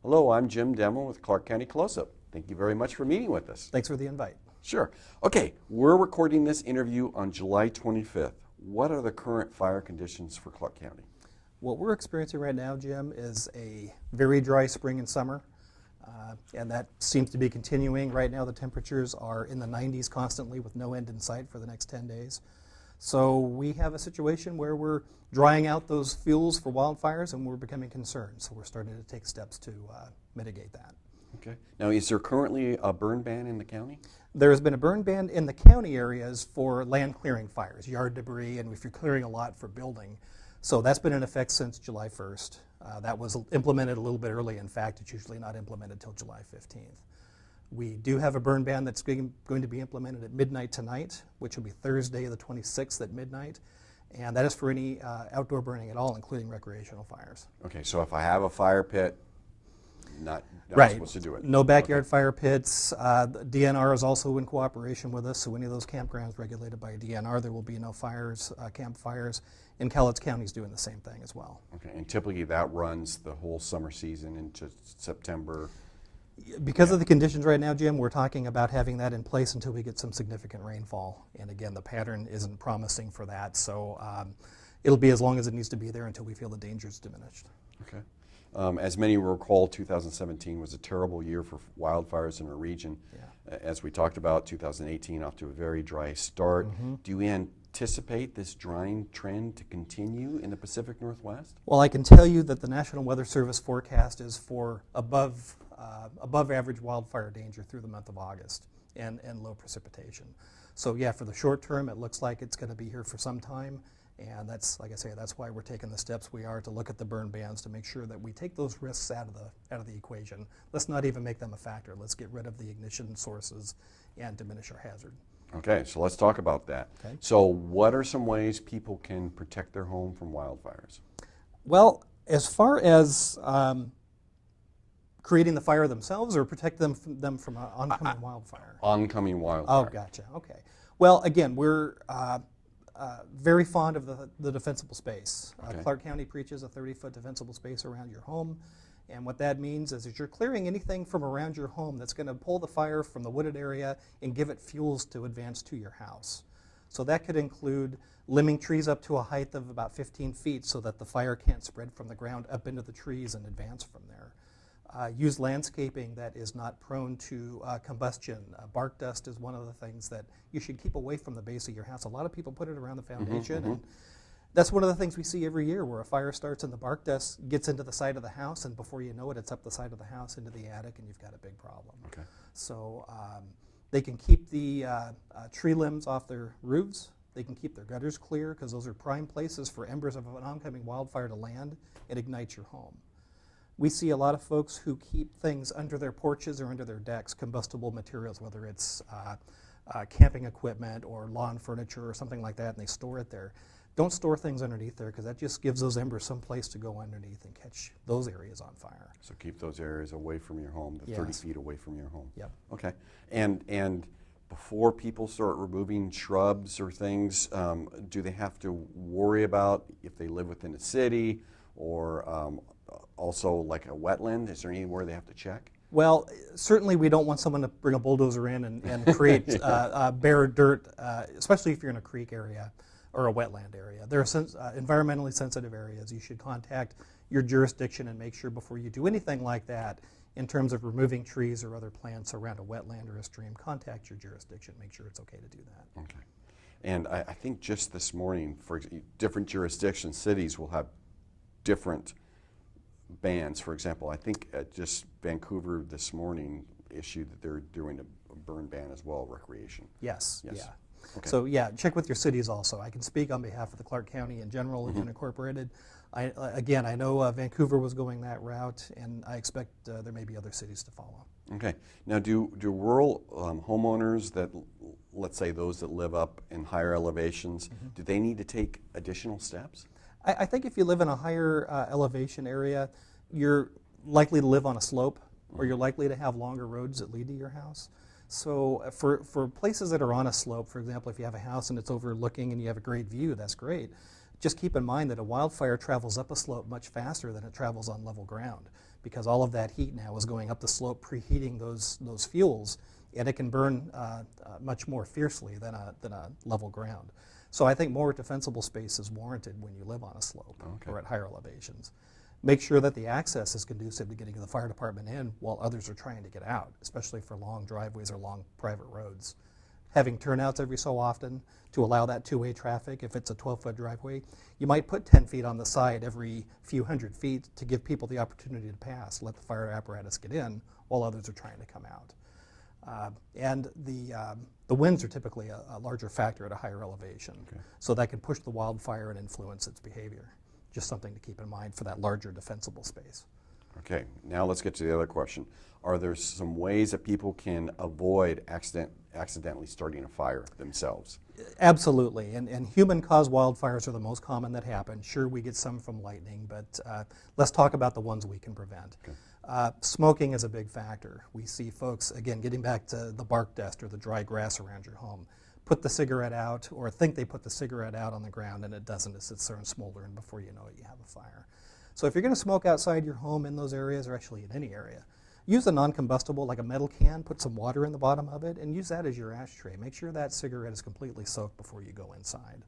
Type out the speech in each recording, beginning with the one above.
Hello, I'm Jim Demmel with Clark County Close-Up. Thank you very much for meeting with us. Thanks for the invite. Sure. Okay, we're recording this interview on July 25th. What are the current fire conditions for Clark County? What we're experiencing right now, Jim, is a very dry spring and summer, and that seems to be continuing. Right now the temperatures are in the 90s constantly with no end in sight for the next 10 days. So we have a situation where we're drying out those fuels for wildfires and we're becoming concerned. So we're starting to take steps to mitigate that. Okay. Now, is there currently a burn ban in the county? There has been a burn ban in the county areas for land clearing fires, yard debris, and if you're clearing a lot for building. So that's been in effect since July 1st. That was implemented a little bit early. In fact, it's usually not implemented until July 15th. We do have a burn ban that's going to be implemented at midnight tonight, which will be Thursday the 26th at midnight. And that is for any outdoor burning at all, including recreational fires. Okay, so if I have a fire pit, not right. supposed to do it. No backyard fire pits. The DNR is also in cooperation with us, so any of those campgrounds regulated by DNR, there will be no fires, campfires. And Cowlitz County is doing the same thing as well. Okay, and typically that runs the whole summer season into September. Because of the conditions right now, Jim, we're talking about having that in place until we get some significant rainfall. And again, the pattern isn't promising for that, so it'll be as long as it needs to be there until we feel the danger is diminished. Okay. As many will recall, 2017 was a terrible year for wildfires in our region. Yeah. As we talked about, 2018 off to a very dry start. Mm-hmm. Do you anticipate this drying trend to continue in the Pacific Northwest? Well, I can tell you that the National Weather Service forecast is for above average wildfire danger through the month of August and low precipitation. So yeah, for the short term, it looks like it's going to be here for some time. And that's, like I say, that's why we're taking the steps we are to look at the burn bans to make sure that we take those risks out of the equation. Let's not even make them a factor. Let's get rid of the ignition sources and diminish our hazard. Okay, so let's talk about that. Okay. So what are some ways people can protect their home from wildfires? Well, as far as creating the fire themselves or protect them from an oncoming wildfire? Oncoming wildfire. Oh, gotcha. Okay. Well, again, we're very fond of the defensible space. Okay. Clark County preaches a 30-foot defensible space around your home. And what that means is that you're clearing anything from around your home that's going to pull the fire from the wooded area and give it fuels to advance to your house. So that could include limbing trees up to a height of about 15 feet so that the fire can't spread from the ground up into the trees and advance from there. Use landscaping that is not prone to combustion. Bark dust is one of the things that you should keep away from the base of your house. A lot of people put it around the foundation, and that's one of the things we see every year where a fire starts and the bark dust gets into the side of the house, and before you know it, it's up the side of the house into the attic, and you've got a big problem. Okay. So they can keep the tree limbs off their roofs. They can keep their gutters clear because those are prime places for embers of an oncoming wildfire to land and ignite your home. We see a lot of folks who keep things under their porches or under their decks, combustible materials, whether it's camping equipment or lawn furniture or something like that, and they store it there. Don't store things underneath there because that just gives those embers some place to go underneath and catch those areas on fire. So keep those areas away from your home, the 30 feet away from your home. Yep. Okay. And before people start removing shrubs or things, do they have to worry about if they live within a city or also like a wetland? Is there anywhere they have to check? Well, certainly we don't want someone to bring a bulldozer in and create bare dirt, especially if you're in a creek area or a wetland area. There are environmentally sensitive areas. You should contact your jurisdiction and make sure before you do anything like that in terms of removing trees or other plants around a wetland or a stream, contact your jurisdiction, make sure it's okay to do that. Okay. And I think just this morning, for different jurisdictions, cities will have different bans. For example, I think just Vancouver this morning issued that they're doing a burn ban as well, recreation. Yes. Yeah. Okay. So yeah, check with your cities also. I can speak on behalf of the Clark County in general and unincorporated. Again, I know Vancouver was going that route, and I expect there may be other cities to follow. Okay. Now, do rural homeowners that, let's say those that live up in higher elevations, do they need to take additional steps? I think if you live in a higher elevation area, you're likely to live on a slope, or you're likely to have longer roads that lead to your house. So for places that are on a slope, for example, if you have a house and it's overlooking and you have a great view, that's great. Just keep in mind that a wildfire travels up a slope much faster than it travels on level ground, because all of that heat now is going up the slope, preheating those fuels, and it can burn much more fiercely than a level ground. So I think more defensible space is warranted when you live on a slope or at higher elevations. Make sure that the access is conducive to getting the fire department in while others are trying to get out, especially for long driveways or long private roads. Having turnouts every so often to allow that two-way traffic. If it's a 12-foot driveway, you might put 10 feet on the side every few hundred feet to give people the opportunity to pass, let the fire apparatus get in while others are trying to come out. And the winds are typically a larger factor at a higher elevation, so that can push the wildfire and influence its behavior. Just something to keep in mind for that larger defensible space. Okay, now let's get to the other question. Are there some ways that people can avoid accidentally starting a fire themselves? Absolutely, and human-caused wildfires are the most common that happen. Sure, we get some from lightning, but let's talk about the ones we can prevent. Smoking is a big factor. We see folks, again, getting back to the bark dust or the dry grass around your home, put the cigarette out or think they put the cigarette out on the ground and it doesn't. It sits there and smolders, and before you know it, you have a fire. So if you're going to smoke outside your home in those areas, or actually in any area, use a non-combustible, like a metal can, put some water in the bottom of it, and use that as your ashtray. Make sure that cigarette is completely soaked before you go inside.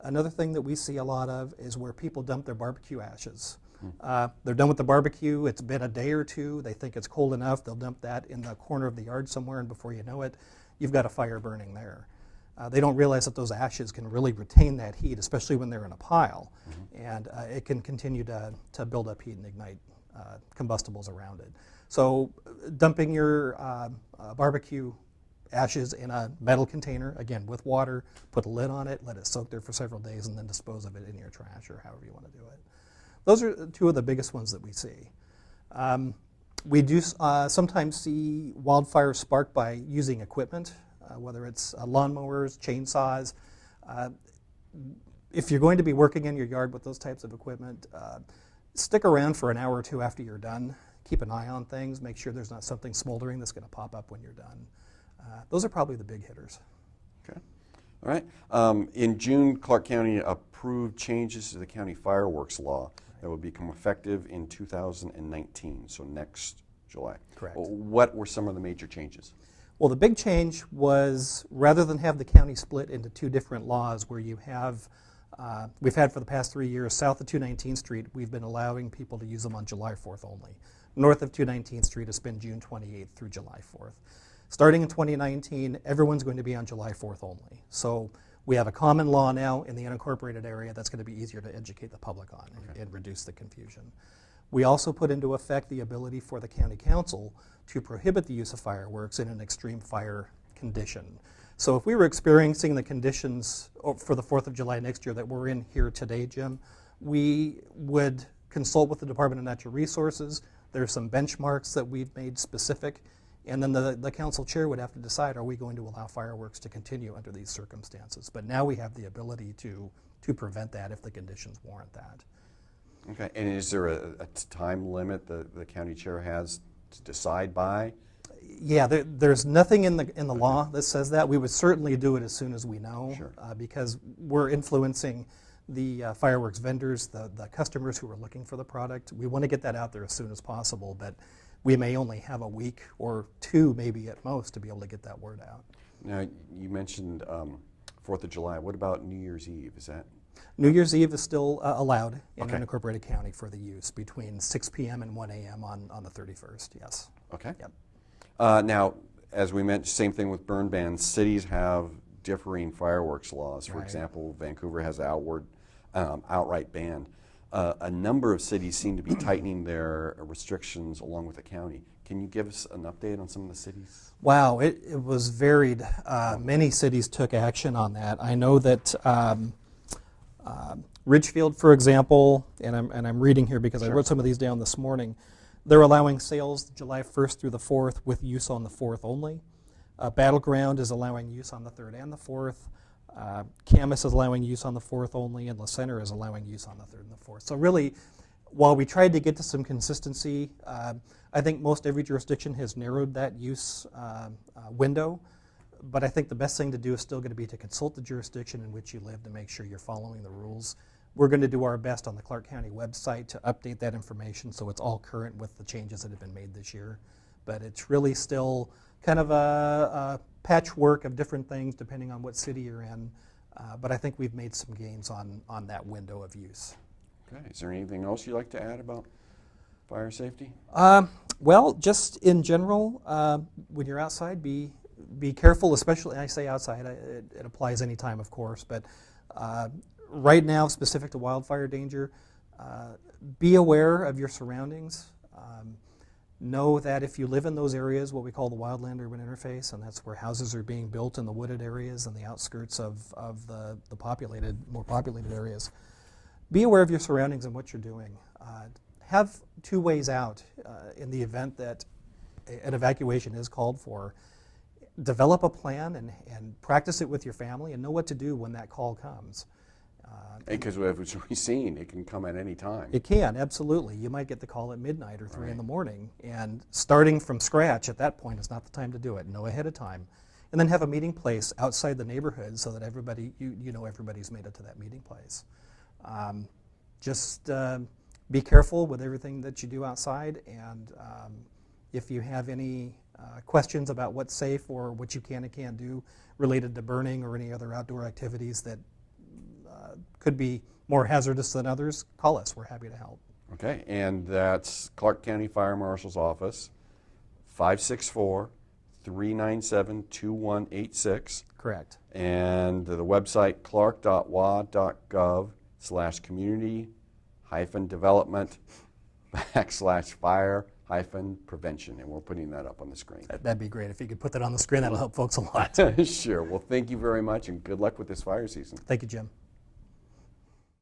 Another thing that we see a lot of is where people dump their barbecue ashes. They're done with the barbecue, it's been a day or two, they think it's cold enough, they'll dump that in the corner of the yard somewhere, and before you know it, you've got a fire burning there. They don't realize that those ashes can really retain that heat, especially when they're in a pile, and it can continue to build up heat and ignite combustibles around it. So dumping your barbecue ashes in a metal container, again with water, put a lid on it, let it soak there for several days, and then dispose of it in your trash or however you want to do it. Those are two of the biggest ones that we see. We do sometimes see wildfires sparked by using equipment, whether it's lawnmowers, chainsaws. If you're going to be working in your yard with those types of equipment, stick around for an hour or two after you're done. Keep an eye on things. Make sure there's not something smoldering that's going to pop up when you're done. Those are probably the big hitters. Okay. All right. In June, Clark County approved changes to the county fireworks law that will become effective in 2019, so next July. Correct. What were some of the major changes? Well, the big change was, rather than have the county split into two different laws where you have, we've had for the past 3 years, south of 219th Street, we've been allowing people to use them on July 4th only. North of 219th Street, it's been June 28th through July 4th. Starting in 2019, everyone's going to be on July 4th only. So we have a common law now in the unincorporated area that's going to be easier to educate the public on and reduce the confusion. We also put into effect the ability for the county council to prohibit the use of fireworks in an extreme fire condition. So if we were experiencing the conditions for the 4th of July next year that we're in here today, Jim, we would consult with the Department of Natural Resources. There's some benchmarks that we've made specific, and then the council chair would have to decide, are we going to allow fireworks to continue under these circumstances? But now we have the ability to prevent that if the conditions warrant that. Okay, and is there a time limit the county chair has to decide by? Yeah, there's nothing in the law that says that. We would certainly do it as soon as we know, because we're influencing the fireworks vendors, the customers who are looking for the product. We want to get that out there as soon as possible, but we may only have a week or two, maybe at most, to be able to get that word out. Now, you mentioned 4th of July. What about New Year's Eve? Is that? New Year's Eve is still allowed in unincorporated county for the use between 6 p.m. and 1 a.m. on the 31st, yes. Okay. Yep. Now, as we mentioned, same thing with burn bans. Cities have differing fireworks laws. For example, Vancouver has an outright ban. A number of cities seem to be tightening their restrictions along with the county. Can you give us an update on some of the cities? Wow, it was varied. Many cities took action on that. I know that Ridgefield, for example, and I'm reading here because I wrote some of these down this morning, they're allowing sales July 1st through the 4th with use on the 4th only. Battleground is allowing use on the 3rd and the 4th. Camas is allowing use on the 4th only, and La Center is allowing use on the 3rd and the 4th. So really, while we tried to get to some consistency, I think most every jurisdiction has narrowed that use window. But I think the best thing to do is still going to be to consult the jurisdiction in which you live to make sure you're following the rules. We're going to do our best on the Clark County website to update that information so it's all current with the changes that have been made this year. But it's really still kind of a patchwork of different things depending on what city you're in. But I think we've made some gains on that window of use. Okay. Is there anything else you'd like to add about fire safety? Well, just in general, when you're outside, be careful, especially, I say outside, it applies anytime, of course, but right now, specific to wildfire danger, be aware of your surroundings. Know that if you live in those areas, what we call the wildland-urban interface, and that's where houses are being built in the wooded areas and the outskirts of the more populated areas, be aware of your surroundings and what you're doing. Have two ways out in the event that an evacuation is called for. Develop a plan and practice it with your family and know what to do when that call comes. Because as we've seen, it can come at any time. It can, absolutely. You might get the call at midnight or 3 in the morning, and starting from scratch at that point is not the time to do it. Know ahead of time. And then have a meeting place outside the neighborhood so that everybody, you know everybody's made it to that meeting place. Just be careful with everything that you do outside, and if you have any questions about what's safe or what you can and can't do related to burning or any other outdoor activities that could be more hazardous than others, call us. We're happy to help. Okay, and that's Clark County Fire Marshal's office, 564-397-2186. Correct. And the website clark.wa.gov/community-development/fire-prevention, and we're putting that up on the screen. That'd be great. If you could put that on the screen, that'll help folks a lot. Sure. Well, thank you very much, and good luck with this fire season. Thank you, Jim.